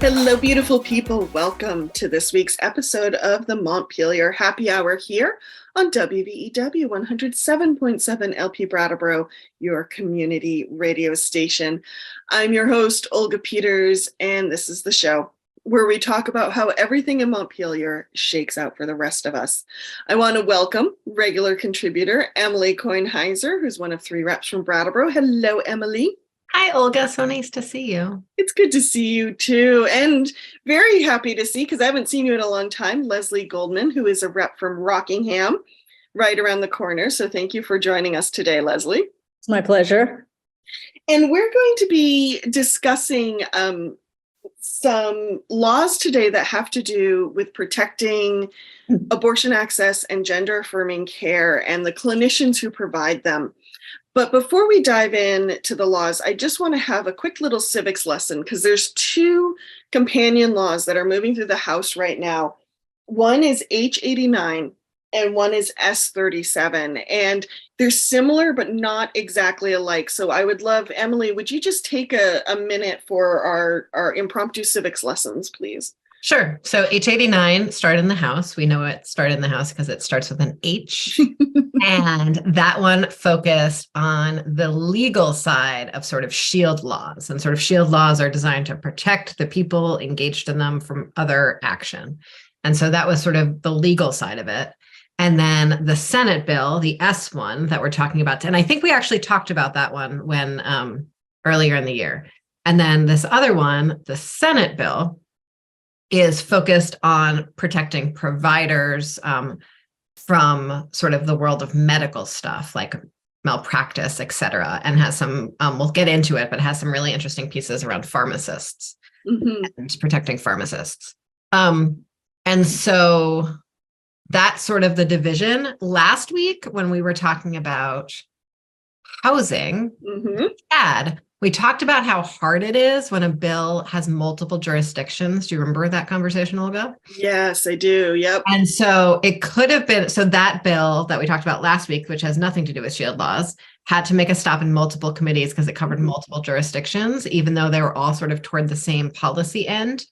Hello, beautiful people. Welcome to this week's episode of the Montpelier Happy Hour here on WVEW 107.7 LP Brattleboro, your community radio station. I'm your host, Olga Peters, and this is the show where we talk about how everything in Montpelier shakes out for the rest of us. I want to welcome regular contributor Emily Coyne-Heiser, who's one of 3 reps from Brattleboro. Hello, Emily. Hi, Olga. So nice to see you. It's good to see you too. And very happy to see, because I haven't seen you in a long time, Leslie Goldman, who is a rep from Rockingham, right around the corner. So thank you for joining us today, Leslie. It's my pleasure. And we're going to be discussing some laws today that have to do with protecting abortion access and gender affirming care and the clinicians who provide them. But before we dive in to the laws, I just want to have a quick little civics lesson, because there's 2 companion laws that are moving through the House right now. One is H89 and one is S37. And they're similar, but not exactly alike. So I would love, Emily, would you just take a minute for our impromptu civics lessons, please? Sure. So H89 started in the House. We know it started in the House because it starts with an H. And that one focused on the legal side of sort of shield laws. And sort of shield laws are designed to protect the people engaged in them from other action. And so that was sort of the legal side of it. And then the Senate bill, the S one that we're talking about, and I think we actually talked about that one when earlier in the year. And then this other one, the Senate bill, is focused on protecting providers from sort of the world of medical stuff like malpractice, et cetera, and has some, we'll get into it, but has some really interesting pieces around pharmacists and protecting pharmacists. And so that's sort of the division. Last week, when we were talking about housing, we talked about how hard it is when a bill has multiple jurisdictions. Do you remember that conversation, Olga? Yes, I do. Yep. And so it could have been, so that bill that we talked about last week, which has nothing to do with shield laws, had to make a stop in multiple committees because it covered multiple jurisdictions, even though they were all sort of toward the same policy end.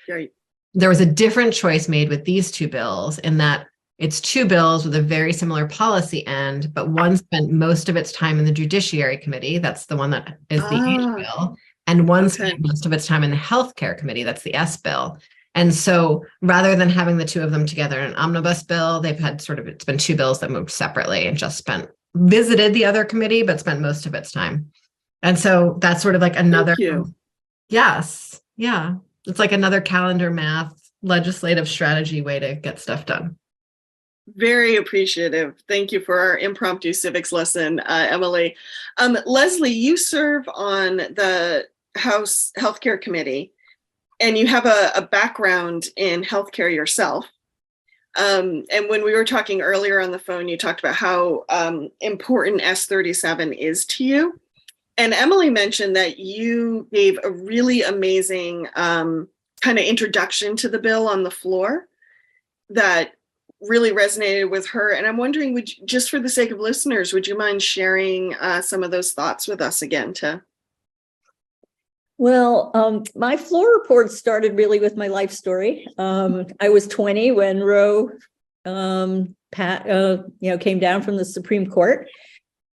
Right. There was a different choice made with these 2 bills in that it's 2 bills with a very similar policy end, but one spent most of its time in the Judiciary Committee. That's the one that is the H bill. And one spent most of its time in the Healthcare Committee. That's the S bill. And so rather than having the 2 of them together in an omnibus bill, they've had sort of, it's been 2 bills that moved separately and just visited the other committee, but spent most of its time. And so that's sort of like another. Thank you. Yes. Yeah. It's like another calendar math legislative strategy way to get stuff done. Very appreciative. Thank you for our impromptu civics lesson, Emily. Leslie, you serve on the House Healthcare Committee, and you have a background in healthcare yourself. And when we were talking earlier on the phone, you talked about how important S37 is to you. And Emily mentioned that you gave a really amazing kind of introduction to the bill on the floor that really resonated with her. And I'm wondering, would you, just for the sake of listeners, would you mind sharing some of those thoughts with us again? Well, my floor report started really with my life story. I was 20 when Roe came down from the Supreme Court.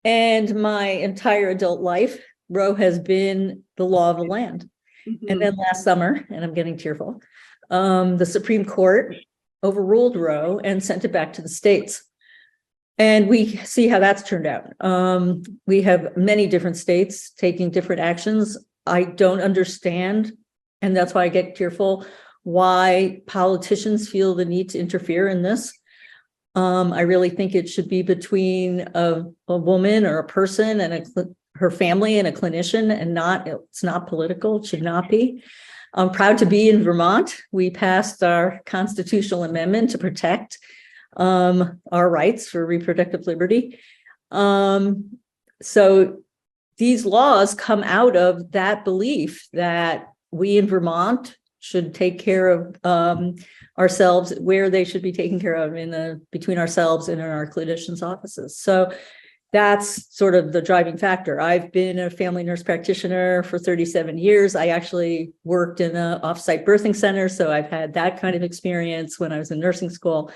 And my entire adult life, Roe has been the law of the land. And then last summer, and I'm getting tearful, the Supreme Court overruled Roe and sent it back to the states. And we see how that's turned out. We have many different states taking different actions. I don't understand, and that's why I get tearful, why politicians feel the need to interfere in this. I really think it should be between a woman or a person and her family and a clinician, and it's not political. It should not be. I'm proud to be in Vermont. We passed our constitutional amendment to protect our rights for reproductive liberty. So these laws come out of that belief that we in Vermont should take care of ourselves where they should be taken care of between ourselves and in our clinicians' offices. So that's sort of the driving factor. I've been a family nurse practitioner for 37 years. I actually worked in an offsite birthing center, so I've had that kind of experience when I was in nursing school.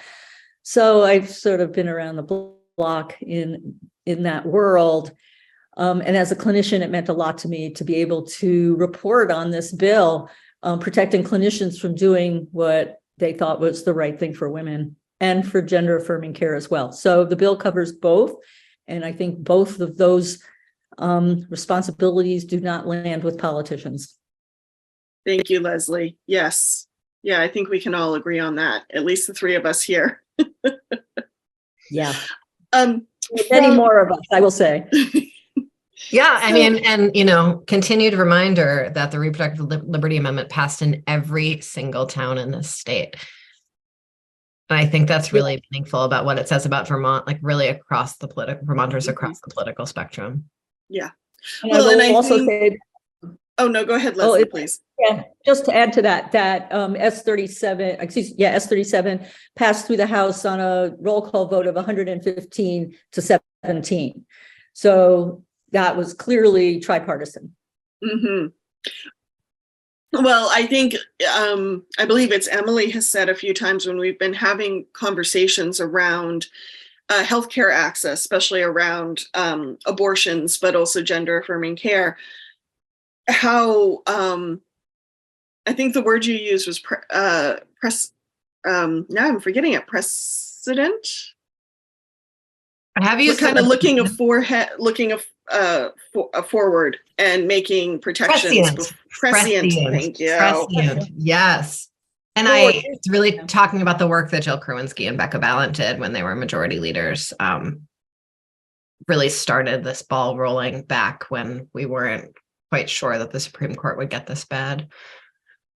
So I've sort of been around the block in that world. And as a clinician, it meant a lot to me to be able to report on this bill, protecting clinicians from doing what they thought was the right thing for women and for gender affirming care as well. So the bill covers both. And I think both of those responsibilities do not land with politicians. Thank you, Leslie. Yes. Yeah, I think we can all agree on that, at least the three of us here. Yeah. Many more of us, I will say. Yeah, I mean, and, you know, continued reminder that the Reproductive Liberty Amendment passed in every single town in this state. And I think that's really meaningful about what it says about Vermont, like really across the Vermonters across the political spectrum. Yeah. And well, and I also say, oh no, go ahead, Leslie, please. Yeah, just to add to that S37 passed through the House on a roll call vote of 115 to 17. So that was clearly tripartisan. Mm-hmm. Well, I think, I believe it's Emily has said a few times when we've been having conversations around healthcare access, especially around abortions, but also gender affirming care, how I think the word you used was now I'm forgetting it, precedent. Have you kind of looking forward and making protections prescient. Thank you. Prescient. Yes. And it's really talking about the work that Jill Kerwinsky and Becca Balint did when they were majority leaders. Really started this ball rolling back when we weren't quite sure that the Supreme Court would get this bad.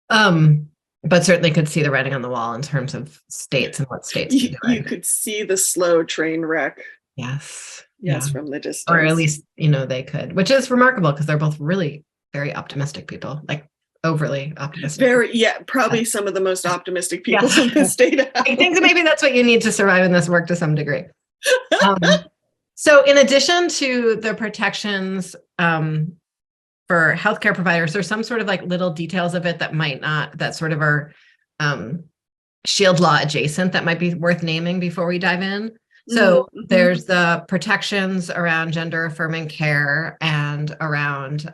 But certainly could see the writing on the wall in terms of states and what states you could see the slow train wreck. Yes. Yes, from the distance. Or at least, you know, they could, which is remarkable because they're both really very optimistic people, like overly optimistic. Probably some of the most optimistic people in the state. I think that maybe that's what you need to survive in this work to some degree. So in addition to the protections for healthcare providers, there's some sort of like little details of it that sort of are shield law adjacent that might be worth naming before we dive in. So there's the protections around gender affirming care and around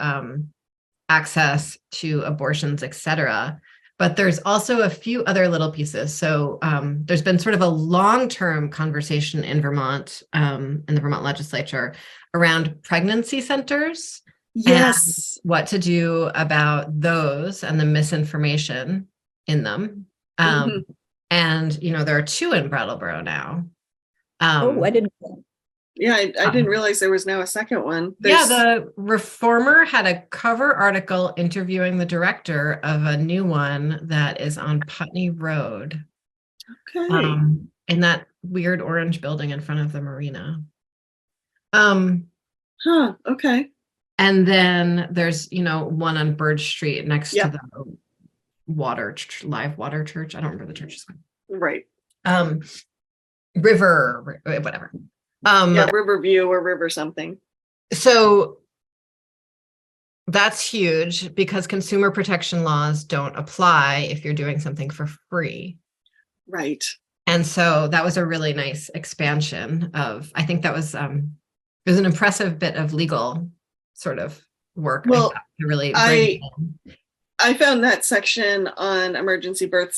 access to abortions, et cetera. But there's also a few other little pieces. So there's been sort of a long-term conversation in Vermont, in the Vermont legislature, around pregnancy centers. Yes. And what to do about those and the misinformation in them. And, you know, there are 2 in Brattleboro now. I didn't know. Yeah, I didn't realize there was now a second one. The Reformer had a cover article interviewing the director of a new one that is on Putney Road. Okay. In that weird orange building in front of the marina. Okay. And then there's, you know, one on Bird Street next to the Live Water Church. I don't remember the church's name. Right. River, whatever. Riverview or River something. So that's huge because consumer protection laws don't apply if you're doing something for free. Right. And so that was a really nice expansion of, I think that was, it was an impressive bit of legal sort of work. Well, to really bring I found that section on emergency birth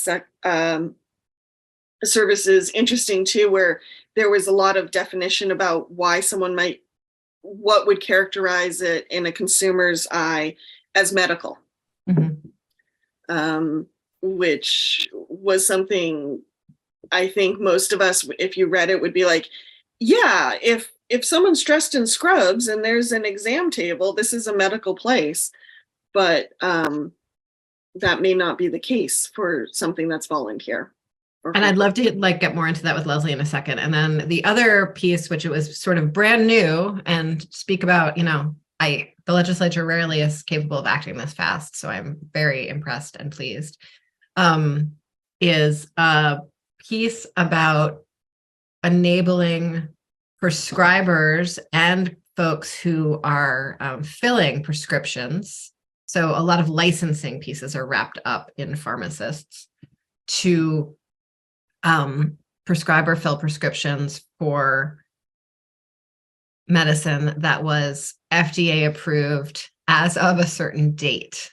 services interesting too, where there was a lot of definition about why someone what would characterize it in a consumer's eye as medical, which was something I think most of us, if you read it, would be like, yeah, if someone's dressed in scrubs and there's an exam table, this is a medical place, but that may not be the case for something that's volunteer. And I'd love to get more into that with Leslie in a second. And then the other piece, which it was sort of brand new and speak about, you know, the legislature rarely is capable of acting this fast. So I'm very impressed and pleased, is a piece about enabling prescribers and folks who are filling prescriptions. So a lot of licensing pieces are wrapped up in pharmacists to prescribe or fill prescriptions for medicine that was FDA approved as of a certain date,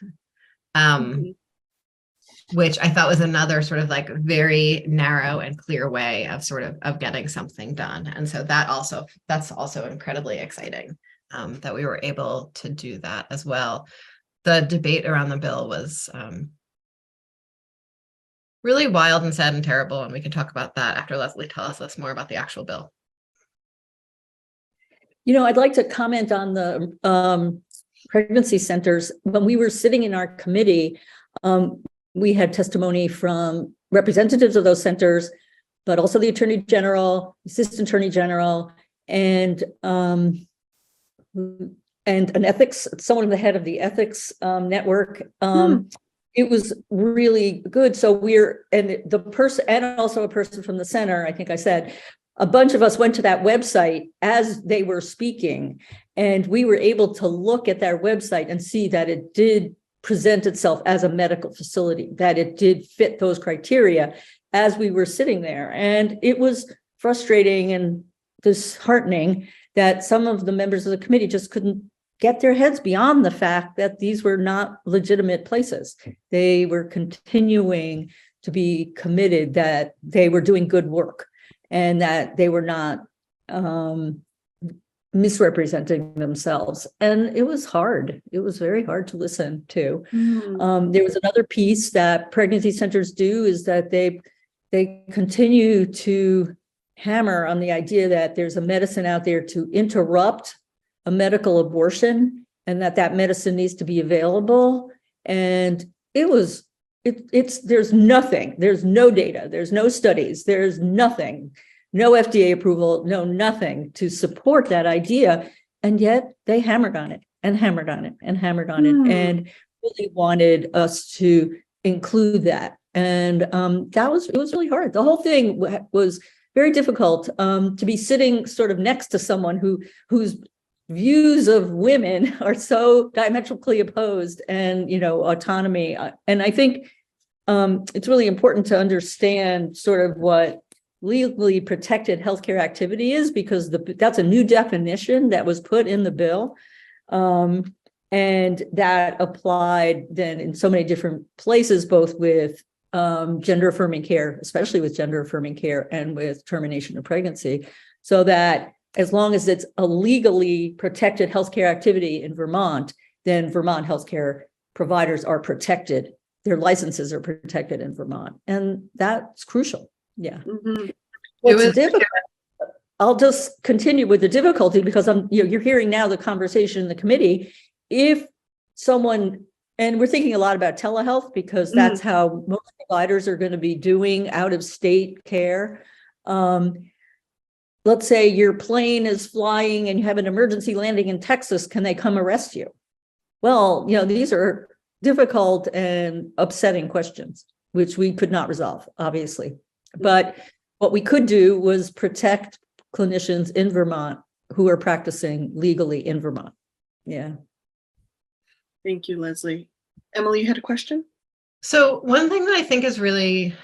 which I thought was another sort of like very narrow and clear way of of getting something done. And so that's also incredibly exciting that we were able to do that as well. The debate around the bill was really wild and sad and terrible, and we can talk about that after Leslie tells us more about the actual bill. I'd like to comment on the pregnancy centers. When we were sitting in our committee, we had testimony from representatives of those centers, but also the Attorney General, Assistant Attorney General, and an ethics, someone in the head of the ethics network. It was really good. So the person, and also a person from the center, I think I said, a bunch of us went to that website as they were speaking, and we were able to look at their website and see that it did present itself as a medical facility, that it did fit those criteria as we were sitting there. And it was frustrating and disheartening that some of the members of the committee just couldn't get their heads beyond the fact that these were not legitimate places. They were continuing to be committed that they were doing good work and that they were not misrepresenting themselves. And it was hard. It was very hard to listen to. There was another piece that pregnancy centers do is that they continue to hammer on the idea that there's a medicine out there to interrupt a medical abortion and that medicine needs to be available. And there's nothing, there's no data, there's no studies, there's nothing, no FDA approval, no nothing to support that idea. And yet they hammered on it and hammered on it and hammered on it and really wanted us to include that. And it was really hard. The whole thing was very difficult to be sitting sort of next to someone whose views of women are so diametrically opposed and, autonomy. And I think it's really important to understand sort of what legally protected healthcare activity is, because that's a new definition that was put in the bill. And that applied then in so many different places, both with gender affirming care, especially with gender affirming care and with termination of pregnancy, so that as long as it's a legally protected healthcare activity in Vermont, then Vermont healthcare providers are protected. Their licenses are protected in Vermont. And that's crucial. Yeah. What's difficult, I'll just continue with the difficulty because you're hearing now the conversation in the committee. If someone, and we're thinking a lot about telehealth because that's how most providers are going to be doing out of state care. Let's say your plane is flying and you have an emergency landing in Texas. Can they come arrest you? Well, these are difficult and upsetting questions, which we could not resolve, obviously. But what we could do was protect clinicians in Vermont who are practicing legally in Vermont. Yeah. Thank you, Leslie. Emily, you had a question? So one thing that I think is really,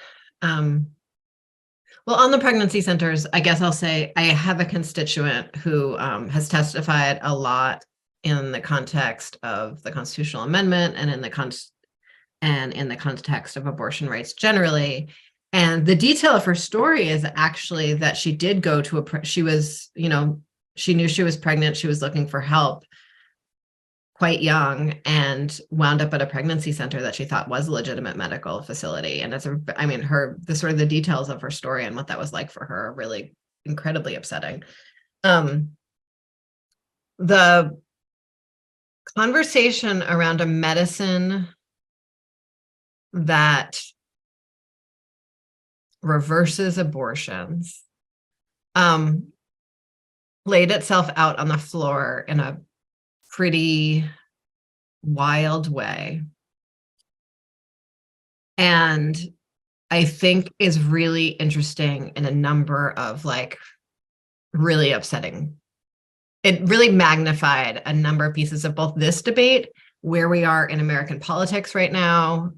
well, on the pregnancy centers, I guess I'll say I have a constituent who has testified a lot in the context of the constitutional amendment and in the context of abortion rights generally. And the detail of her story is actually that she did go to she knew she was pregnant. She was looking for help quite young and wound up at a pregnancy center that she thought was a legitimate medical facility. And the details of her story and what that was like for her are really incredibly upsetting. The conversation around a medicine that reverses abortions laid itself out on the floor in a pretty wild way. And I think is really interesting in a number of really upsetting. It really magnified a number of pieces of both this debate, where we are in American politics right now,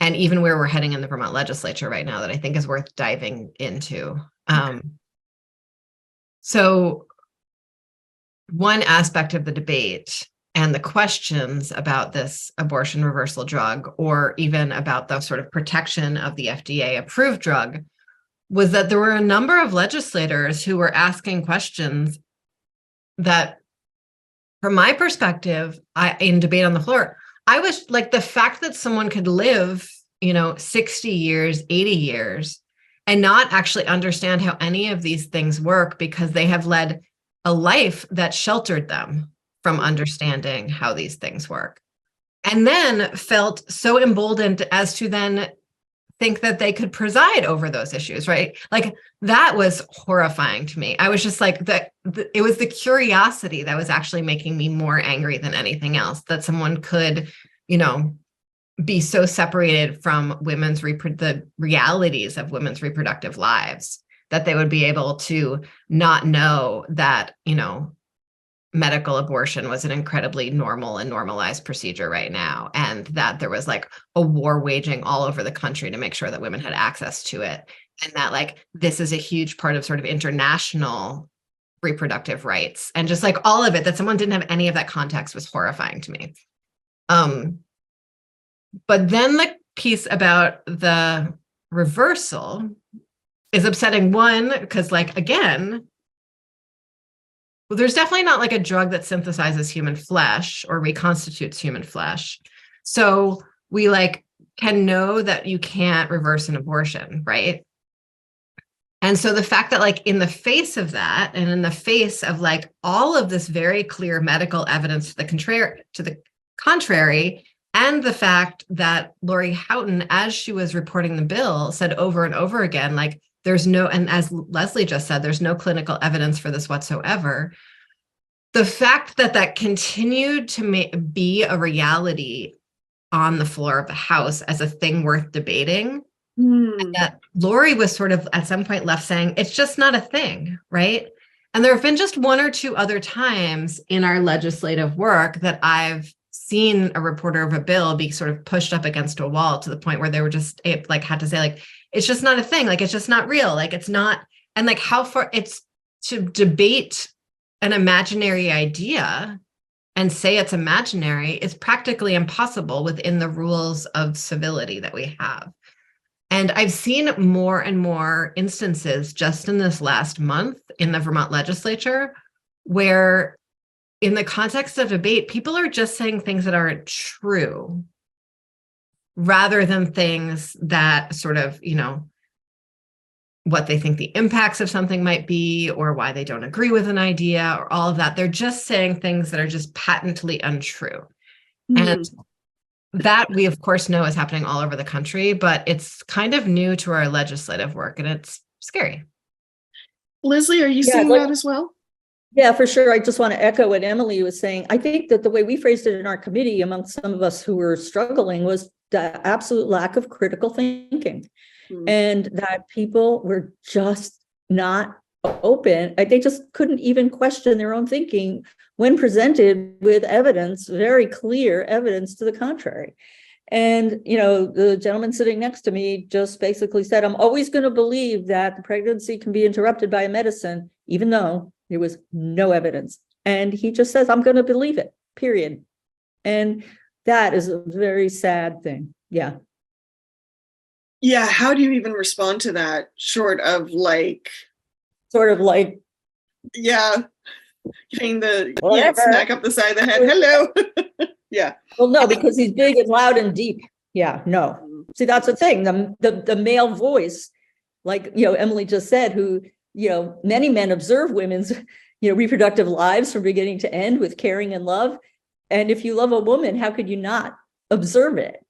and even where we're heading in the Vermont legislature right now, that I think is worth diving into. So one aspect of the debate and the questions about this abortion reversal drug, or even about the sort of protection of the FDA approved drug, was that there were a number of legislators who were asking questions that, from my perspective, in debate on the floor, I was like, the fact that someone could live, 60 years, 80 years, and not actually understand how any of these things work because they have led a life that sheltered them from understanding how these things work. And then felt so emboldened as to then think that they could preside over those issues, right? Like, that was horrifying to me. I was just like, it was the curiosity that was actually making me more angry than anything else, that someone could, be so separated from the realities of women's reproductive lives, that they would be able to not know that, medical abortion was an incredibly normal and normalized procedure right now, and that there was like a war waging all over the country to make sure that women had access to it, and that like this is a huge part of sort of international reproductive rights, and just like all of it, that someone didn't have any of that context, was horrifying to me. But then the piece about the reversal is upsetting. One, because like, again, well, there's definitely not like a drug that synthesizes human flesh or reconstitutes human flesh. So we like can know that you can't reverse an abortion, right? And so the fact that like in the face of that, and in the face of like all of this very clear medical evidence to the contrary, and the fact that Lori Houghton, as she was reporting the bill, said over and over again, like, there's no, and as Leslie just said, there's no clinical evidence for this whatsoever. The fact that that continued to be a reality on the floor of the House as a thing worth debating, and that Lori was sort of at some point left saying, it's just not a thing, right? And there have been just one or two other times in our legislative work that I've seen a reporter of a bill be sort of pushed up against a wall to the point where they were just like had to say like, it's just not a thing, like it's just not real, like it's not, and like how far it's to debate an imaginary idea and say it's imaginary is practically impossible within the rules of civility that we have. And I've seen more and more instances just in this last month in the Vermont legislature where, in the context of debate, people are just saying things that aren't true, rather than things that sort of, what they think the impacts of something might be, or why they don't agree with an idea, or all of that. They're just saying things that are just patently untrue. And that we, of course, know is happening all over the country, but it's kind of new to our legislative work, and it's scary. Leslie, are you seeing that as well? Yeah, for sure. I just want to echo what Emily was saying. I think that the way we phrased it in our committee, among some of us who were struggling, was the absolute lack of critical thinking, and that people were just not open. They just couldn't even question their own thinking when presented with evidence, very clear evidence to the contrary. And, the gentleman sitting next to me just basically said, I'm always going to believe that the pregnancy can be interrupted by a medicine, even though there was no evidence. And he just says, I'm going to believe it, period. And that is a very sad thing. Yeah. Yeah. How do you even respond to that short of like, yeah, getting the smack up the side of the head. Hello. Yeah. Well, no, because he's big and loud and deep. Yeah, no. See, that's the thing. The male voice, like, Emily just said, who, many men observe women's, reproductive lives from beginning to end with caring and love. And if you love a woman, how could you not observe it,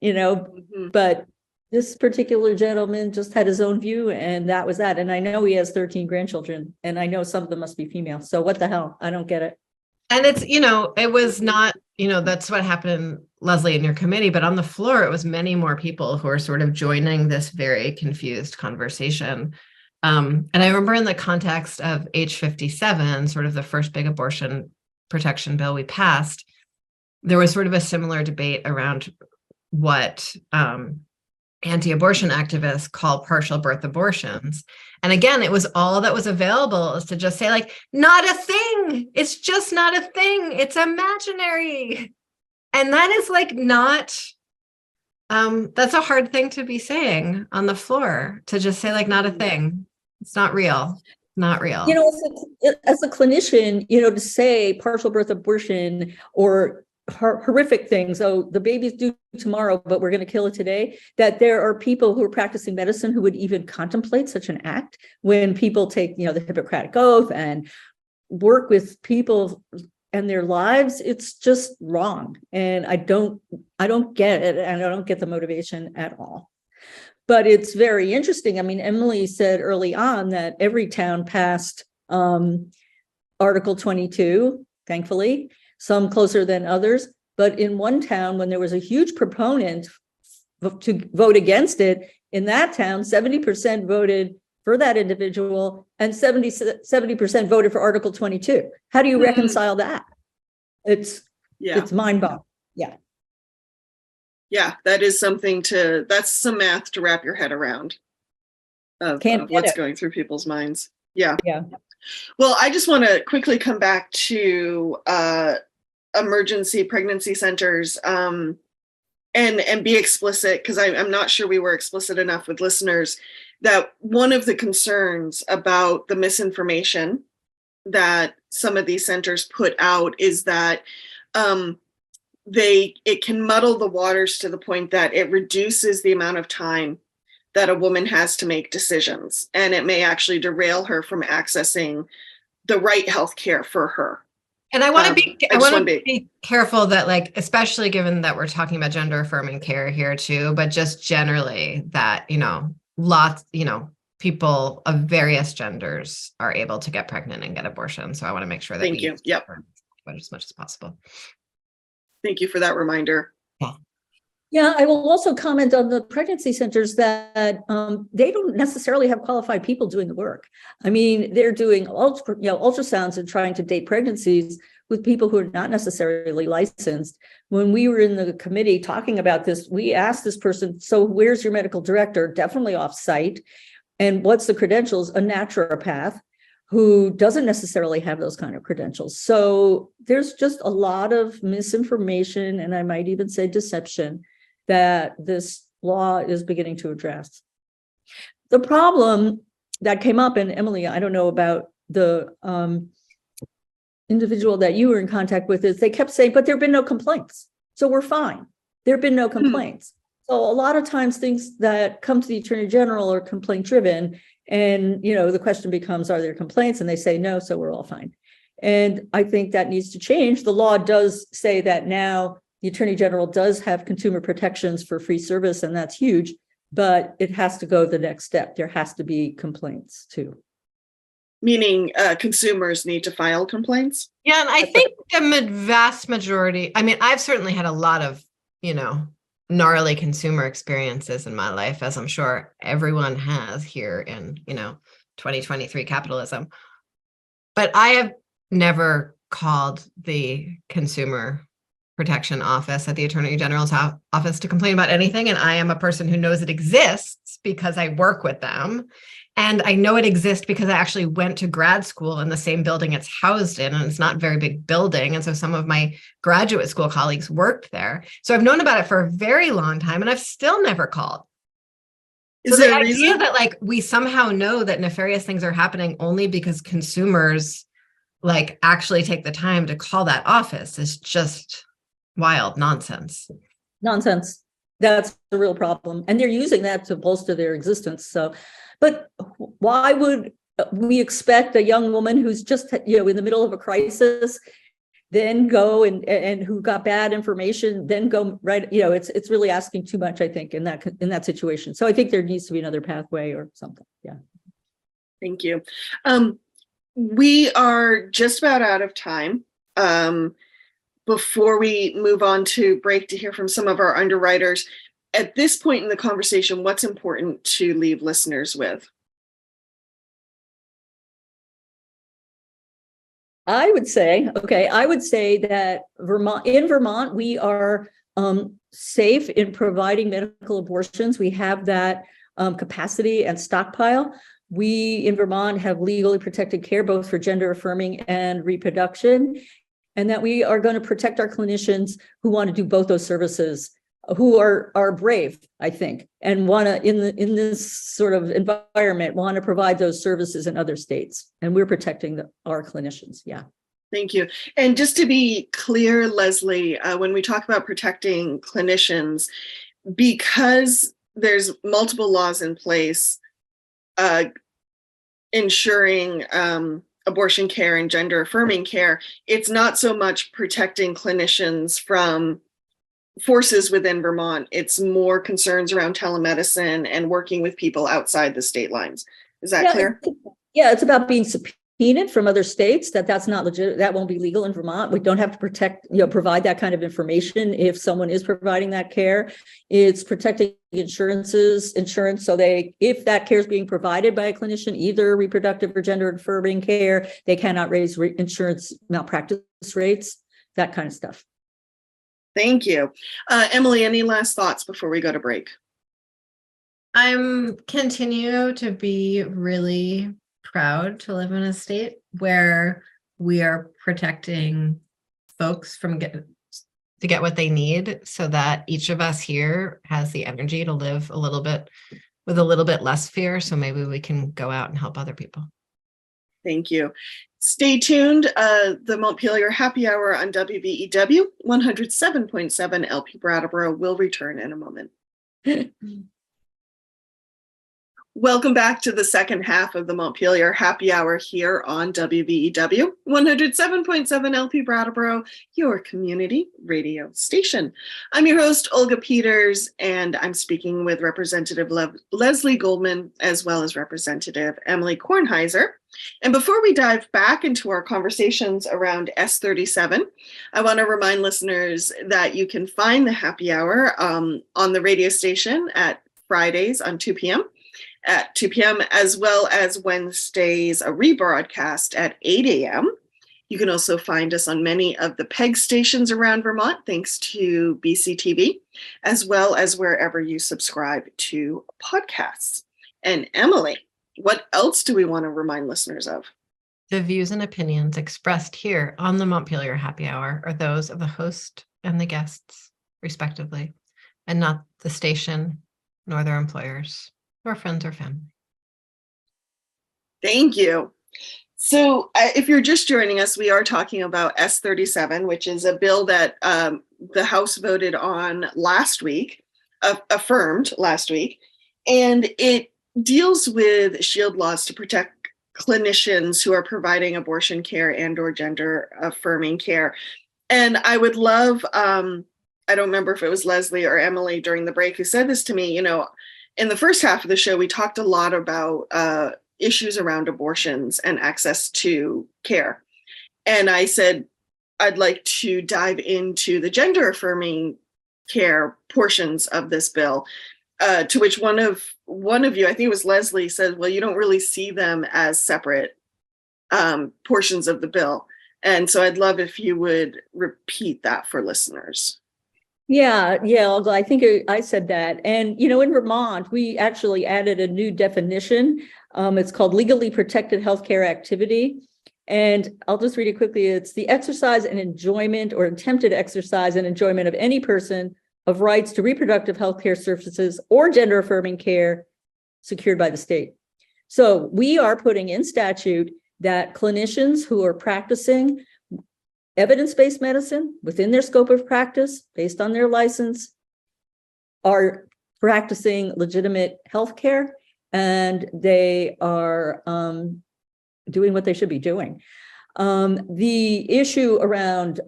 But this particular gentleman just had his own view, and that was that. And I know he has 13 grandchildren, and I know some of them must be female. So what the hell? I don't get it. And it's, it was not, that's what happened, Leslie, in your committee, but on the floor, it was many more people who are sort of joining this very confused conversation. And I remember in the context of H57, sort of the first big abortion protection bill we passed, there was sort of a similar debate around what anti-abortion activists call partial birth abortions. And again, it was all that was available is to just say, like, not a thing. It's just not a thing. It's imaginary. And that is like not, that's a hard thing to be saying on the floor, to just say, like, not a thing. It's not real. Not real. You know, as a clinician, you know, to say partial birth abortion or horrific things, oh, the baby's due tomorrow, but we're going to kill it today, that there are people who are practicing medicine who would even contemplate such an act when people take, you know, the Hippocratic Oath and work with people and their lives. It's just wrong. And I don't get it. And I don't get the motivation at all. But it's very interesting. I mean, Emily said early on that every town passed Article 22, thankfully, some closer than others. But in one town, when there was a huge proponent to vote against it, in that town, 70% voted for that individual and 70% voted for Article 22. How do you reconcile that? It's mind-boggling. Yeah. Yeah, that is that's some math to wrap your head around of what's going through people's minds. Yeah. Yeah. Well, I just want to quickly come back to emergency pregnancy centers and be explicit, because I'm not sure we were explicit enough with listeners, that one of the concerns about the misinformation that some of these centers put out is that it can muddle the waters to the point that it reduces the amount of time that a woman has to make decisions, and it may actually derail her from accessing the right health care for her. And I want to be careful that, like, especially given that we're talking about gender affirming care here too, but just generally that, you know, people of various genders are able to get pregnant and get abortions. So I want to make sure that as much as possible. Thank you for that reminder. Yeah, I will also comment on the pregnancy centers that they don't necessarily have qualified people doing the work. I mean, they're doing ultrasounds and trying to date pregnancies with people who are not necessarily licensed. When we were in the committee talking about this, we asked this person, so where's your medical director? Definitely off-site. And what's the credentials? A naturopath who doesn't necessarily have those kind of credentials. So there's just a lot of misinformation, and I might even say deception, that this law is beginning to address. The problem that came up, and Emily, I don't know about the individual that you were in contact with, is they kept saying, but there have been no complaints. So we're fine. There have been no complaints. So a lot of times things that come to the Attorney General are complaint driven. And, you know, the question becomes, are there complaints? And they say no, so we're all fine. And I think that needs to change. The law does say that now the Attorney General does have consumer protections for free service, and that's huge, but it has to go the next step. There has to be complaints too. Meaning consumers need to file complaints? Yeah, and I think the vast majority, I mean, I've certainly had a lot of, you know, gnarly consumer experiences in my life, as I'm sure everyone has here in, you know, 2023 capitalism. But I have never called the Consumer Protection Office at the Attorney General's office to complain about anything. And I am a person who knows it exists because I work with them. And I know it exists because I actually went to grad school in the same building it's housed in, and it's not a very big building. And so some of my graduate school colleagues worked there. So I've known about it for a very long time, and I've still never called. Is there a reason that, like, we somehow know that nefarious things are happening only because consumers, like, actually take the time to call that office is just wild nonsense. Nonsense. That's the real problem. And they're using that to bolster their existence. So, but why would we expect a young woman who's just, you know, in the middle of a crisis, then go and who got bad information, then go right, you know, it's really asking too much, I think, in that situation. So I think there needs to be another pathway or something. Yeah. Thank you. We are just about out of time. Before we move on to break to hear from some of our underwriters, at this point in the conversation, what's important to leave listeners with? I would say that in Vermont, we are safe in providing medical abortions. We have that capacity and stockpile. We in Vermont have legally protected care, both for gender affirming and reproduction, and that we are going to protect our clinicians who want to do both those services, who are brave, I think, and want to, in this sort of environment, want to provide those services in other states. And we're protecting our clinicians. Yeah. Thank you. And just to be clear, Leslie, when we talk about protecting clinicians, because there's multiple laws in place ensuring abortion care and gender affirming care, it's not so much protecting clinicians from forces within Vermont. It's more concerns around telemedicine and working with people outside the state lines. Is that clear? Yeah, it's about being subpoenaed from other states. That's not legit. That won't be legal in Vermont. We don't have to provide that kind of information if someone is providing that care. It's protecting insurance. So if that care is being provided by a clinician, either reproductive or gender affirming care, they cannot raise insurance malpractice rates, that kind of stuff. Thank you. Emily, any last thoughts before we go to break? I'm continue to be really proud to live in a state where we are protecting folks from to get what they need, so that each of us here has the energy to live with a little bit less fear. So maybe we can go out and help other people. Thank you. Stay tuned. The Montpelier Happy Hour on WBEW 107.7 LP Brattleboro will return in a moment. Welcome back to the second half of the Montpelier Happy Hour here on WBEW 107.7 LP Brattleboro, your community radio station. I'm your host, Olga Peters, and I'm speaking with Representative Leslie Goldman, as well as Representative Emily Kornheiser. And before we dive back into our conversations around S37, I want to remind listeners that you can find the Happy Hour on the radio station at Fridays on 2 p.m. at 2 p.m., as well as Wednesdays, a rebroadcast at 8 a.m. You can also find us on many of the PEG stations around Vermont, thanks to BCTV, as well as wherever you subscribe to podcasts. And Emily, what else do we want to remind listeners of? The views and opinions expressed here on the Montpelier Happy Hour are those of the host and the guests, respectively, and not the station, nor their employers, or friends or family. Thank you. So if you're just joining us, we are talking about S37, which is a bill that the House voted on last week, affirmed last week, and it deals with shield laws to protect clinicians who are providing abortion care and or gender affirming care. And I would love, I don't remember if it was Leslie or Emily during the break who said this to me, in the first half of the show, we talked a lot about issues around abortions and access to care. And I said, I'd like to dive into the gender affirming care portions of this bill, to which one of you, I think it was Leslie, said, well, you don't really see them as separate portions of the bill. And so I'd love if you would repeat that for listeners. Yeah, Olga, I think I said that. And, in Vermont, we actually added a new definition. It's called legally protected healthcare activity. And I'll just read it quickly. It's the exercise and enjoyment or attempted exercise and enjoyment of any person of rights to reproductive healthcare services or gender affirming care secured by the state. So we are putting in statute that clinicians who are practicing evidence-based medicine within their scope of practice, based on their license, are practicing legitimate healthcare, and they are doing what they should be doing. The issue around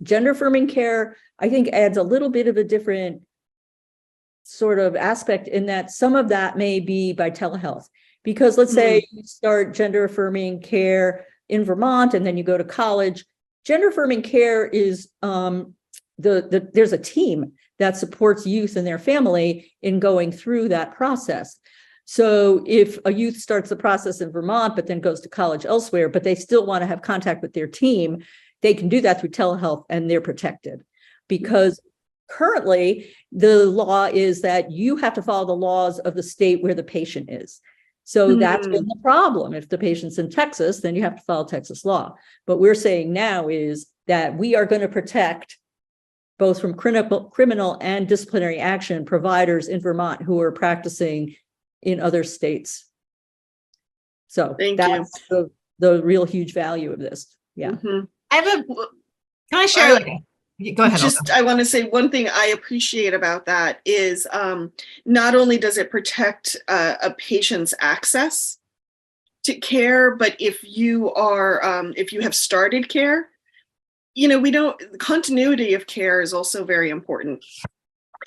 gender affirming care, I think, adds a little bit of a different sort of aspect in that some of that may be by telehealth. Because let's say you start gender affirming care in Vermont and then you go to college. Gender affirming care is there's a team that supports youth and their family in going through that process. So if a youth starts the process in Vermont, but then goes to college elsewhere, but they still want to have contact with their team, they can do that through telehealth and they're protected. Because currently the law is that you have to follow the laws of the state where the patient is. So that's been the problem. If the patient's in Texas, then you have to follow Texas law. But we're saying now is that we are going to protect both from criminal and disciplinary action providers in Vermont who are practicing in other states. So that's the real huge value of this. Yeah. Mhm. Can I share? Go ahead. I want to say one thing I appreciate about that is not only does it protect a patient's access to care, but if you have started care, continuity of care is also very important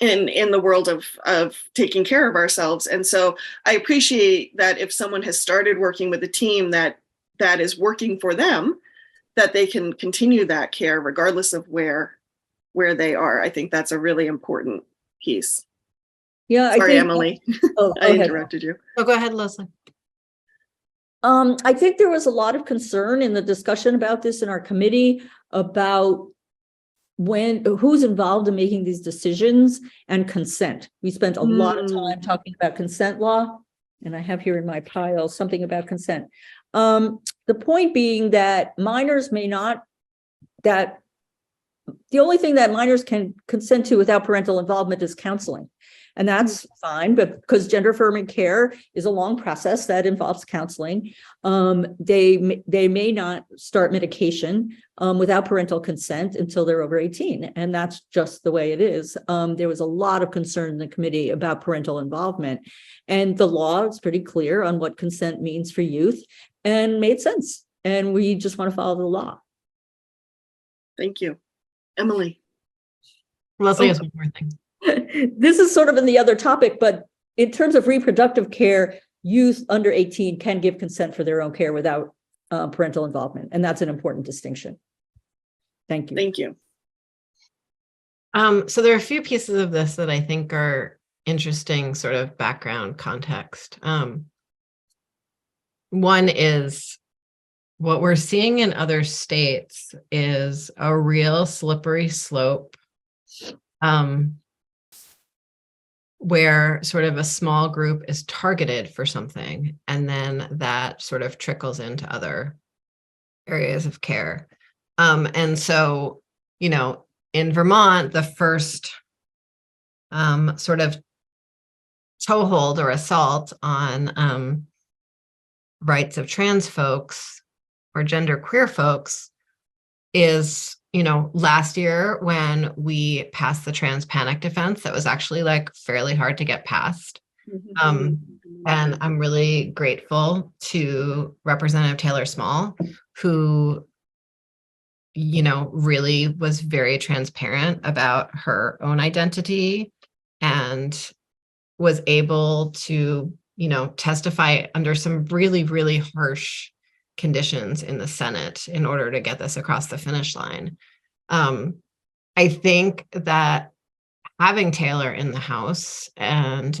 in the world of taking care of ourselves. And so I appreciate that if someone has started working with a team that is working for them, that they can continue that care regardless of where they are. I think that's a really important piece. Yeah. Sorry, Emily. I interrupted you. Oh, go ahead, Leslie. I think there was a lot of concern in the discussion about this in our committee about who's involved in making these decisions and consent. We spent a lot of time talking about consent law, and I have here in my pile something about consent. The point being that minors the only thing that minors can consent to without parental involvement is counseling. And that's fine, but because gender affirming care is a long process that involves counseling, they may not start medication without parental consent until they're over 18. And that's just the way it is. There was a lot of concern in the committee about parental involvement. And the law is pretty clear on what consent means for youth and made sense. And we just want to follow the law. Thank you. Emily. Leslie has one more thing. This is sort of in the other topic, but in terms of reproductive care, youth under 18 can give consent for their own care without parental involvement. And that's an important distinction. Thank you. Thank you. So there are a few pieces of this that I think are interesting sort of background context. One is what we're seeing in other states is a real slippery slope where sort of a small group is targeted for something, and then that sort of trickles into other areas of care. And so, in Vermont, the first sort of toehold or assault on rights of trans folks or gender queer folks is, last year when we passed the trans panic defense, that was actually fairly hard to get passed. And I'm really grateful to Representative Taylor Small, who, really was very transparent about her own identity and was able to, testify under some really, really harsh conditions in the Senate in order to get this across the finish line. I think that having Taylor in the House and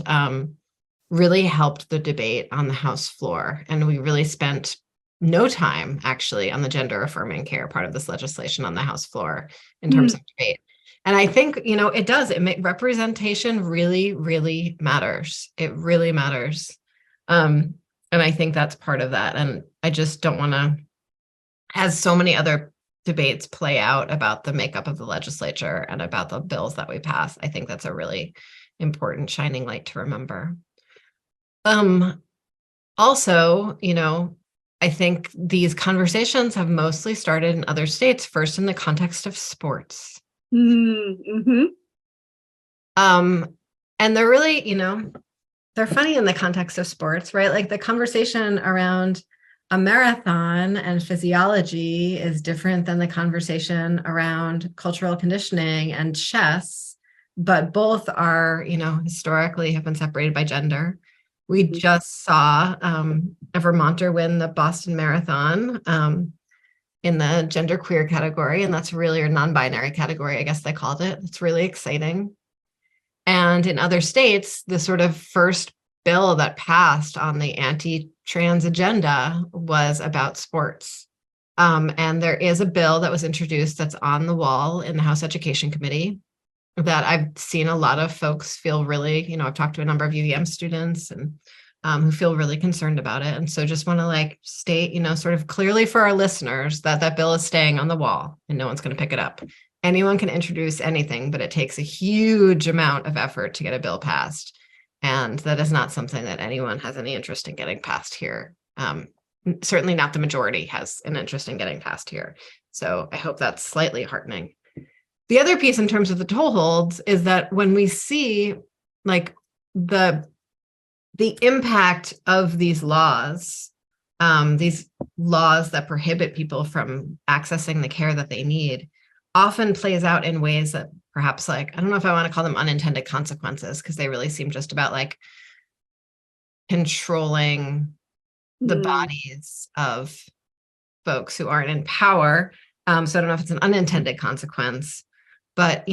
really helped the debate on the House floor. And we really spent no time actually on the gender affirming care part of this legislation on the House floor in terms of debate. And I think, representation really, really matters. It really matters. And I think that's part of that. And I just don't want to, as so many other debates play out about the makeup of the legislature and about the bills that we pass, I think that's a really important shining light to remember. Also, I think these conversations have mostly started in other states, first in the context of sports. Mm-hmm. And they're really, they're funny in the context of sports, right? Like the conversation around a marathon and physiology is different than the conversation around cultural conditioning and chess, but both are, historically have been separated by gender. We just saw a Vermonter win the Boston Marathon in the genderqueer category, and that's really a non-binary category, I guess they called it. It's really exciting. And in other states, the sort of first bill that passed on the anti-trans agenda was about sports. And there is a bill that was introduced that's on the wall in the House Education Committee that I've seen a lot of folks feel really, I've talked to a number of UVM students and who feel really concerned about it. And so just want to like state, sort of clearly for our listeners that that bill is staying on the wall and no one's going to pick it up. Anyone can introduce anything, but it takes a huge amount of effort to get a bill passed. And that is not something that anyone has any interest in getting passed here. Certainly not the majority has an interest in getting passed here. So I hope that's slightly heartening. The other piece in terms of the toeholds is that when we see like the impact of these laws that prohibit people from accessing the care that they need often plays out in ways that perhaps like, I don't know if I want to call them unintended consequences, because they really seem just about like controlling the bodies of folks who aren't in power. So I don't know if it's an unintended consequence, but,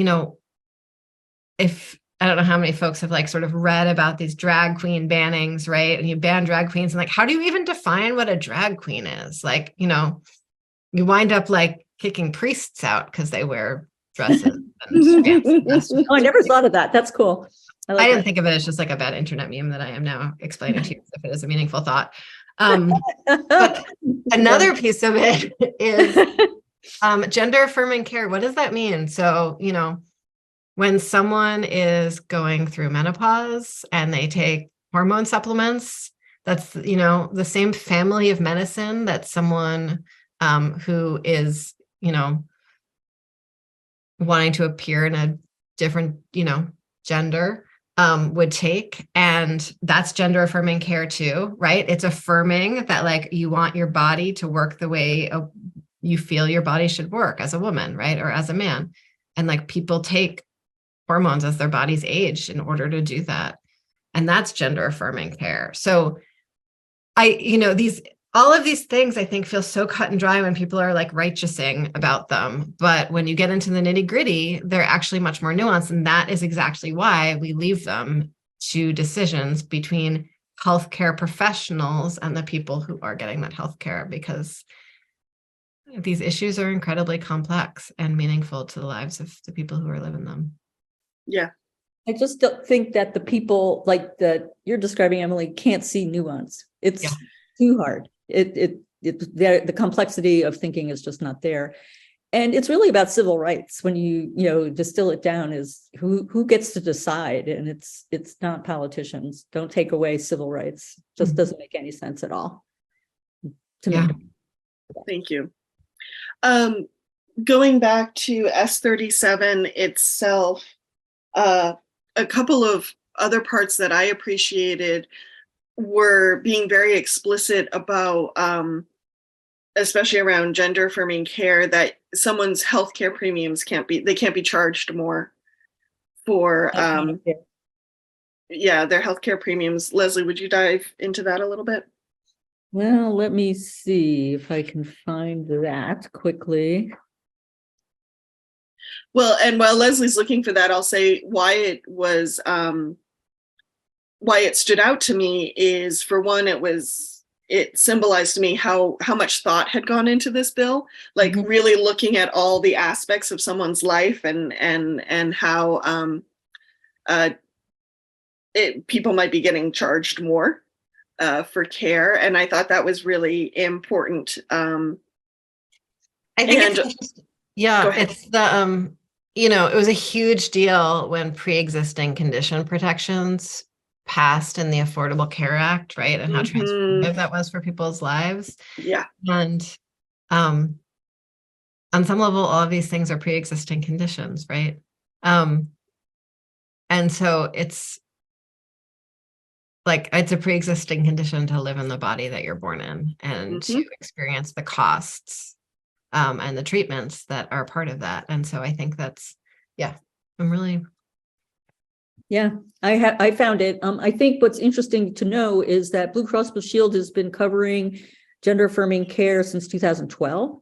if I don't know how many folks have like sort of read about these drag queen bannings, right? And you ban drag queens and like, how do you even define what a drag queen is? Like, you wind up like kicking priests out because they wear dresses. And Oh, I never thought of that. That's cool. I didn't think of it as just like a bad internet meme that I am now explaining to you if it is a meaningful thought. But another piece of it is gender affirming care. What does that mean? So, when someone is going through menopause and they take hormone supplements, that's, the same family of medicine that someone who is, wanting to appear in a different, gender would take. And that's gender affirming care too, right? It's affirming that like you want your body to work the way you feel your body should work as a woman, right? Or as a man. And like people take hormones as their bodies age in order to do that. And that's gender affirming care. So all of these things I think feel so cut and dry when people are like righteousing about them. But when you get into the nitty gritty, they're actually much more nuanced. And that is exactly why we leave them to decisions between healthcare professionals and the people who are getting that healthcare, because these issues are incredibly complex and meaningful to the lives of the people who are living them. Yeah. I just don't think that the people like that you're describing, Emily, can't see nuance. It's too hard. The complexity of thinking is just not there. And it's really about civil rights. When you distill it down, is who gets to decide, and it's not politicians. Don't take away civil rights. Just doesn't make any sense at all to me. Thank you. Going back to S37 itself, a couple of other parts that I appreciated were being very explicit about, especially around gender affirming care, that someone's healthcare premiums can't be charged more for, their healthcare premiums. Leslie, would you dive into that a little bit? Well, let me see if I can find that quickly. Well, and while Leslie's looking for that, I'll say why it was, why it stood out to me is, for one, it symbolized to me how much thought had gone into this bill, like really looking at all the aspects of someone's life and how people might be getting charged more for care. And I thought that was really important. I think it's the, it was a huge deal when pre-existing condition protections passed in the Affordable Care Act, right? And how transformative that was for people's lives. Yeah. And on some level, all of these things are pre-existing conditions, right? And so it's like, it's a pre-existing condition to live in the body that you're born in and to experience the costs and the treatments that are part of that. And so I think that's, I'm really... Yeah, I found it. I think what's interesting to know is that Blue Cross Blue Shield has been covering gender affirming care since 2012.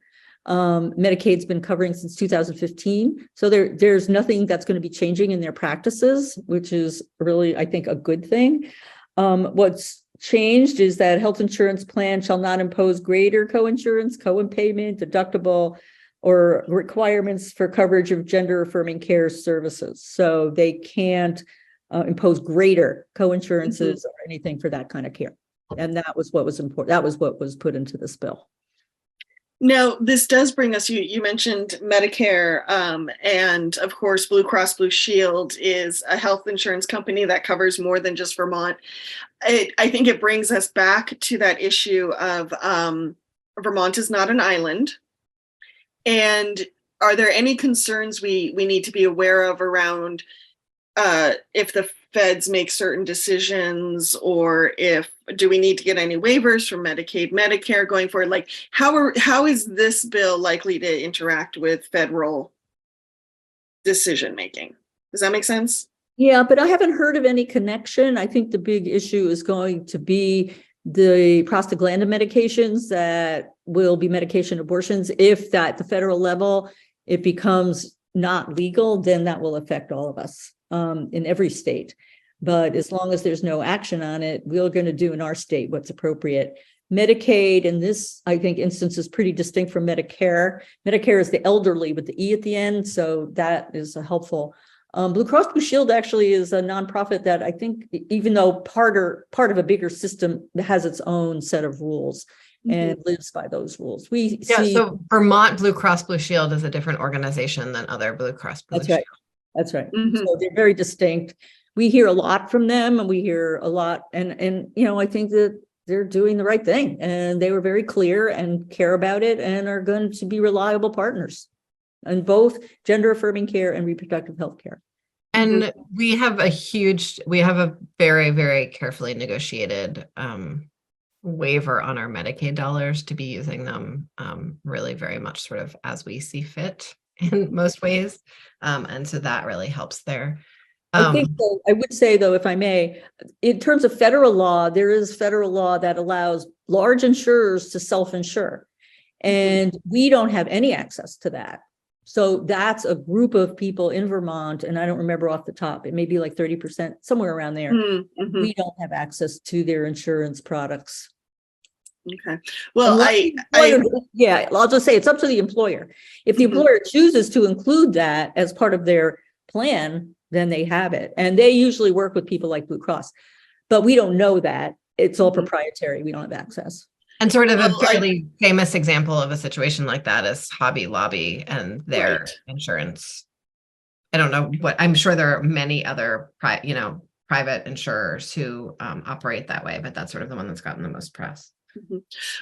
Medicaid's been covering since 2015. So there's nothing that's going to be changing in their practices, which is really, I think, a good thing. What's changed is that health insurance plan shall not impose greater co-insurance, co-payment, deductible, or requirements for coverage of gender affirming care services. So they can't impose greater co-insurances or anything for that kind of care. And that was what was important. That was what was put into this bill. Now, this does bring us, you mentioned Medicare, and of course, Blue Cross Blue Shield is a health insurance company that covers more than just Vermont. I think it brings us back to that issue of Vermont is not an island. And are there any concerns we need to be aware of around if the feds make certain decisions, or do we need to get any waivers from Medicaid, Medicare going forward? Like, how is this bill likely to interact with federal decision making? Does that make sense? Yeah, but I haven't heard of any connection. I think the big issue is going to be the prostaglandin medications that will be medication abortions. If at the federal level it becomes not legal, then that will affect all of us in every state. But as long as there's no action on it, we're going to do in our state what's appropriate. Medicaid in this, I think, instance is pretty distinct from Medicare. Medicare is the elderly with the E at the end, so that is helpful. Blue Cross Blue Shield actually is a nonprofit that I think, even though part of a bigger system, has its own set of rules and lives by those rules. So Vermont Blue Cross Blue Shield is a different organization than other Blue Cross Blue Shield. That's right. So they're very distinct. We hear a lot from them, and we hear a lot, and I think that they're doing the right thing, and they were very clear and care about it and are going to be reliable partners in both gender affirming care and reproductive health care. And we have a very, very carefully negotiated waiver on our Medicaid dollars to be using them really very much sort of as we see fit in most ways. And so that really helps there. I think so. I would say, though, if I may, in terms of federal law, there is federal law that allows large insurers to self-insure, and we don't have any access to that. So that's a group of people in Vermont, and I don't remember off the top, it may be like 30%, somewhere around there. We don't have access to their insurance products. Okay. Well, I'll just say it's up to the employer. If the employer chooses to include that as part of their plan, then they have it. And they usually work with people like Blue Cross, but we don't know that. It's all proprietary. We don't have access. And sort of a fairly famous example of a situation like that is Hobby Lobby and their insurance. I don't know I'm sure there are many other private insurers who operate that way, but that's sort of the one that's gotten the most press.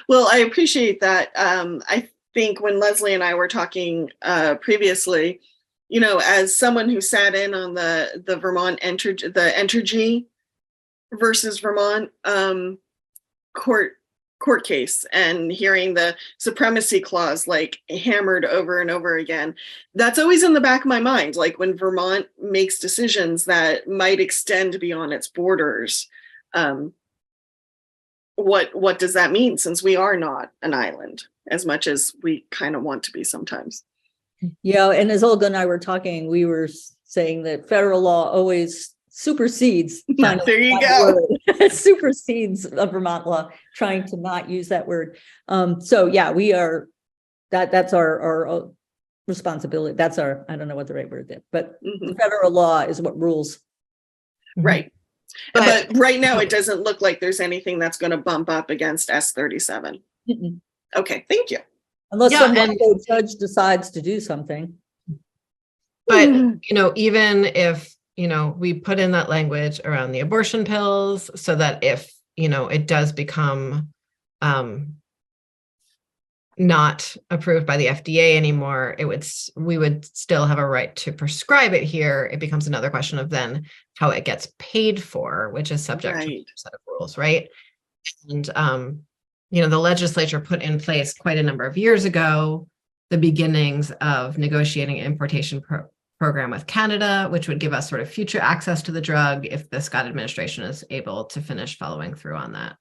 Well, I appreciate that. I think when Leslie and I were talking previously, as someone who sat in on the Vermont Entergy versus Vermont court case and hearing the supremacy clause like hammered over and over again, that's always in the back of my mind. Like when Vermont makes decisions that might extend beyond its borders, what does that mean, since we are not an island as much as we kind of want to be sometimes? Yeah, and as Olga and I were talking, we were saying that federal law always supersedes. There you go. Supersedes a Vermont law, trying to not use that word. So yeah, we are. That's our responsibility. That's our. I don't know what the right word is, but the federal law is what rules. Right. But right now, it doesn't look like there's anything that's going to bump up against S37. Okay, thank you. Unless some judge decides to do something. But, even if, we put in that language around the abortion pills so that if, it does become not approved by the FDA anymore, we would still have a right to prescribe it here. It becomes another question of then how it gets paid for, which is subject to a set of rules, right? And the legislature put in place quite a number of years ago the beginnings of negotiating an importation program with Canada, which would give us sort of future access to the drug if the Scott administration is able to finish following through on that.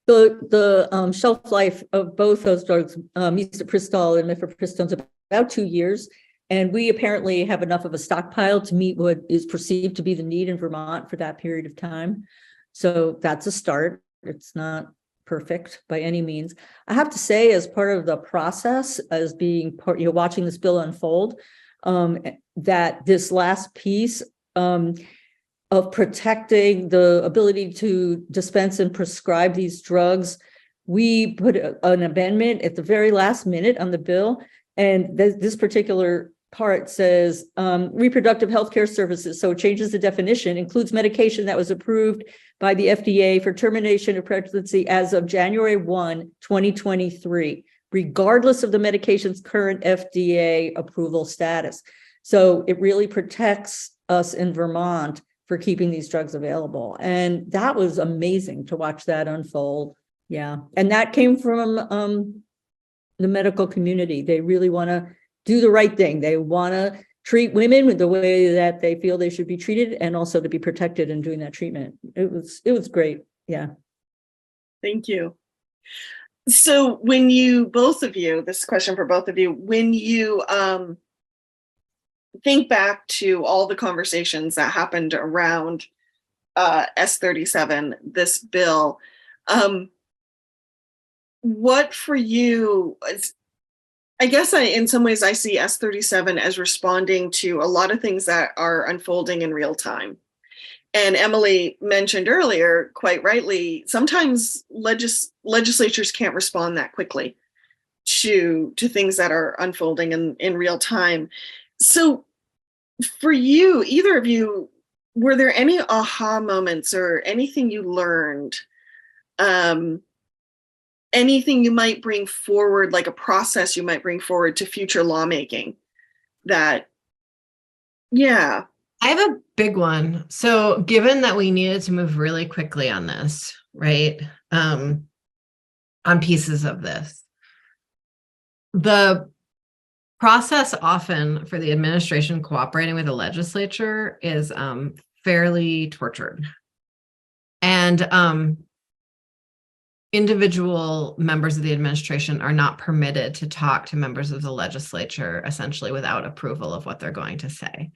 The shelf life of both those drugs, misoprostol and mifepristone, is about 2 years. And we apparently have enough of a stockpile to meet what is perceived to be the need in Vermont for that period of time. So that's a start. It's not perfect by any means. I have to say, as part of the process, as being part, watching this bill unfold, that this last piece of protecting the ability to dispense and prescribe these drugs, we put an amendment at the very last minute on the bill. And this particular part says reproductive healthcare services. So it changes the definition, includes medication that was approved by the FDA for termination of pregnancy as of January 1, 2023, regardless of the medication's current FDA approval status. So it really protects us in Vermont for keeping these drugs available. And that was amazing to watch that unfold. Yeah. And that came from the medical community. They really want to do the right thing. They want to treat women with the way that they feel they should be treated, and also to be protected in doing that treatment. It was great. Yeah. Thank you. So when you, both of you, this question for both of you, when you think back to all the conversations that happened around S37, this bill, what for you, I guess in some ways I see S37 as responding to a lot of things that are unfolding in real time. And Emily mentioned earlier, quite rightly, sometimes legislatures can't respond that quickly to things that are unfolding in real time. So for you, either of you, were there any aha moments or anything you learned, anything you might bring forward, like a process you might bring forward to future lawmaking that, yeah. I have a big one. So given that we needed to move really quickly on this, right? On pieces of this, the process often for the administration cooperating with the legislature is fairly tortured. And individual members of the administration are not permitted to talk to members of the legislature essentially without approval of what they're going to say.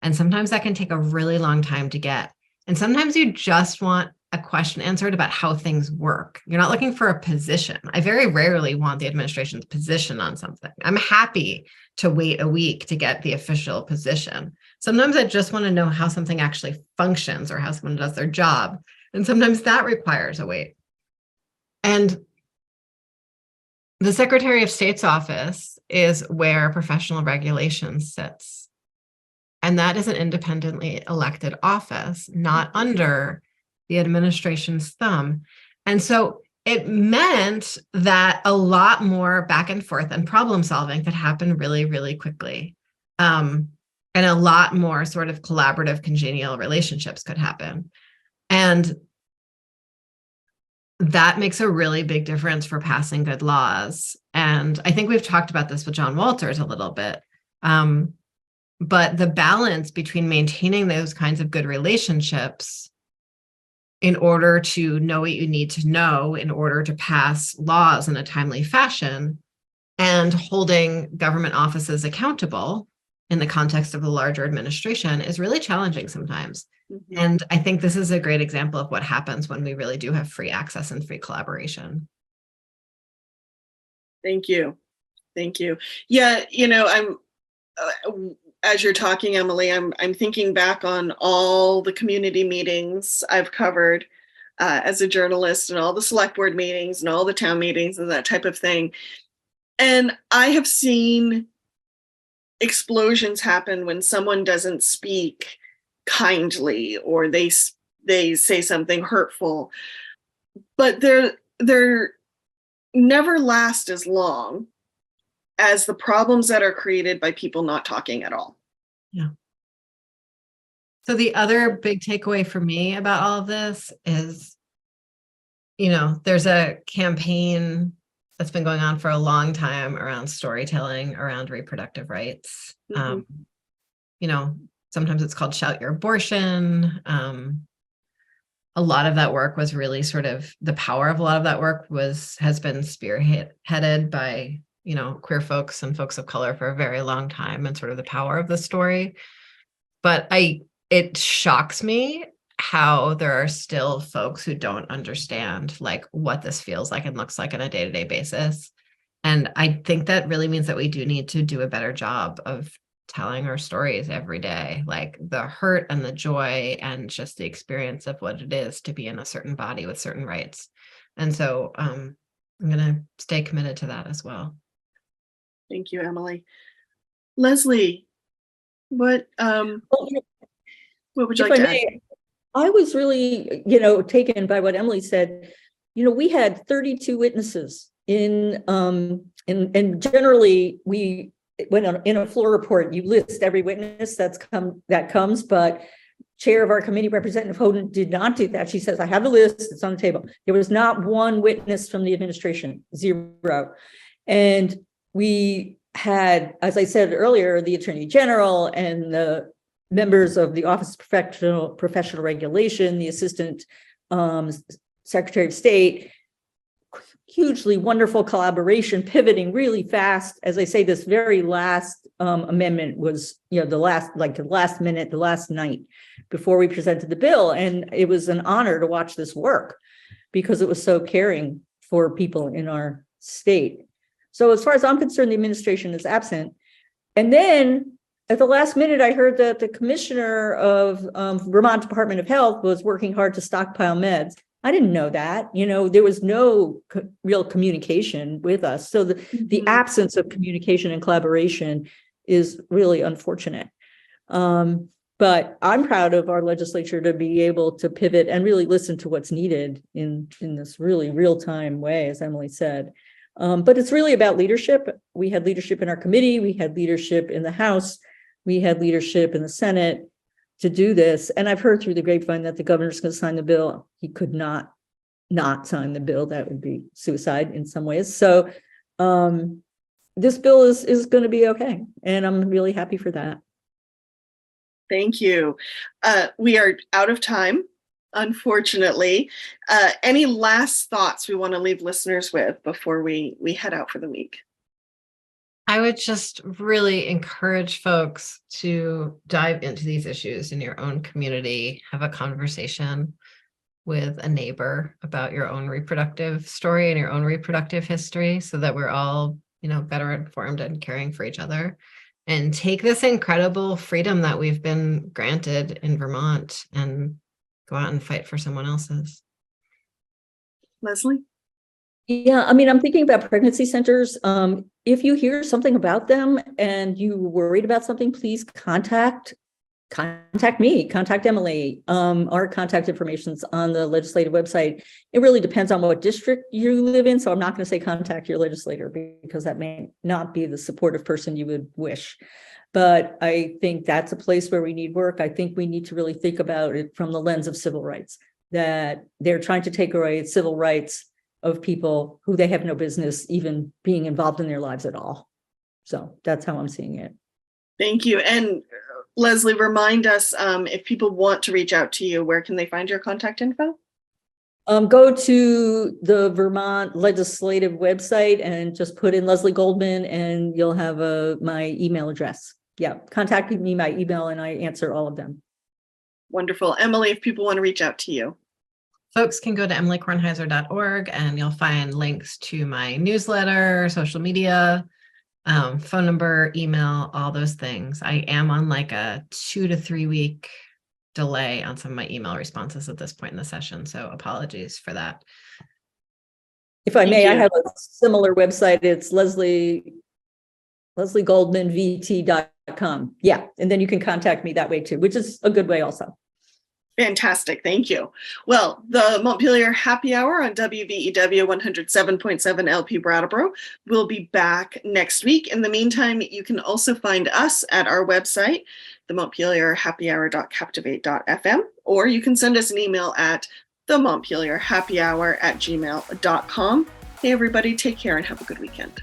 And sometimes that can take a really long time to get. And sometimes you just want a question answered about how things work. You're not looking for a position. I very rarely want the administration's position on something. I'm happy to wait a week to get the official position. Sometimes I just want to know how something actually functions or how someone does their job. And sometimes that requires a wait. And the Secretary of State's office is where professional regulations sits. And that is an independently elected office, not under the administration's thumb. And so it meant that a lot more back and forth and problem solving could happen really, really quickly. And a lot more sort of collaborative, congenial relationships could happen. And that makes a really big difference for passing good laws. And I think we've talked about this with John Walters a little bit. But the balance between maintaining those kinds of good relationships in order to know what you need to know in order to pass laws in a timely fashion and holding government offices accountable in the context of the larger administration is really challenging sometimes. Mm-hmm. And I think this is a great example of what happens when we really do have free access and free collaboration. Thank you. Thank you. Yeah, I'm as you're talking, Emily, I'm thinking back on all the community meetings I've covered as a journalist, and all the select board meetings and all the town meetings and that type of thing. And I have seen explosions happen when someone doesn't speak kindly or they say something hurtful, but they're never last as long as the problems that are created by people not talking at all. Yeah. So the other big takeaway for me about all of this is, there's a campaign that's been going on for a long time around storytelling around reproductive rights. Mm-hmm. Sometimes it's called Shout Your Abortion. A lot of that work was really sort of, the power of a lot of that work has been spearheaded by queer folks and folks of color for a very long time and sort of the power of the story. But it shocks me how there are still folks who don't understand like what this feels like and looks like on a day-to-day basis. And I think that really means that we do need to do a better job of telling our stories every day, like the hurt and the joy and just the experience of what it is to be in a certain body with certain rights. And so I'm going to stay committed to that as well. Thank you, Emily. Leslie, what would you like to add? I was really, taken by what Emily said. We had 32 witnesses and generally when in a floor report, you list every witness that comes, but chair of our committee, Representative Hoden, did not do that. She says, I have the list, it's on the table. There was not one witness from the administration, 0. And we had, as I said earlier, the Attorney General and the members of the Office of Professional Regulation, the Assistant Secretary of State, hugely wonderful collaboration, pivoting really fast. As I say, this very last amendment was, the last minute, the last night before we presented the bill. And it was an honor to watch this work because it was so caring for people in our state. So as far as I'm concerned, the administration is absent. And then at the last minute, I heard that the commissioner of Vermont Department of Health was working hard to stockpile meds. I didn't know that. There was no real communication with us. So the absence of communication and collaboration is really unfortunate. But I'm proud of our legislature to be able to pivot and really listen to what's needed in this really real-time way, as Emily said. But it's really about leadership. We had leadership in our committee. We had leadership in the House. We had leadership in the Senate to do this. And I've heard through the grapevine that the governor's going to sign the bill. He could not sign the bill. That would be suicide in some ways. So this bill is going to be okay. And I'm really happy for that. Thank you. We are out of time, unfortunately. Any last thoughts we want to leave listeners with before we head out for the week? I would just really encourage folks to dive into these issues in your own community, have a conversation with a neighbor about your own reproductive story and your own reproductive history so that we're all, better informed and caring for each other, and take this incredible freedom that we've been granted in Vermont and go out and fight for someone else's. Leslie? Yeah, I'm thinking about pregnancy centers. If you hear something about them and you're worried about something, please contact me, contact Emily. Our contact information's on the legislative website. It really depends on what district you live in. So I'm not going to say contact your legislator because that may not be the supportive person you would wish. But I think that's a place where we need work. I think we need to really think about it from the lens of civil rights, that they're trying to take away civil rights of people who they have no business even being involved in their lives at all. So that's how I'm seeing it. Thank you. And Leslie, remind us if people want to reach out to you, where can they find your contact info? Go to the Vermont legislative website and just put in Leslie Goldman and you'll have my email address. Yeah, contact me by email and I answer all of them. Wonderful. Emily, if people want to reach out to you. Folks can go to emilykornheiser.org and you'll find links to my newsletter, social media, phone number, email, all those things. I am on like a 2 to 3 week delay on some of my email responses at this point in the session. So apologies for that. If I may, I have a similar website. It's lesliegoldmanvt.com. Yeah. And then you can contact me that way too, which is a good way also. Fantastic. Thank you. Well, the Montpelier Happy Hour on WVEW 107.7 LP Brattleboro will be back next week. In the meantime, you can also find us at our website, the montpelierhappyhour.captivate.fm, or you can send us an email at themontpelierhappyhour@gmail.com. Hey, everybody, take care and have a good weekend.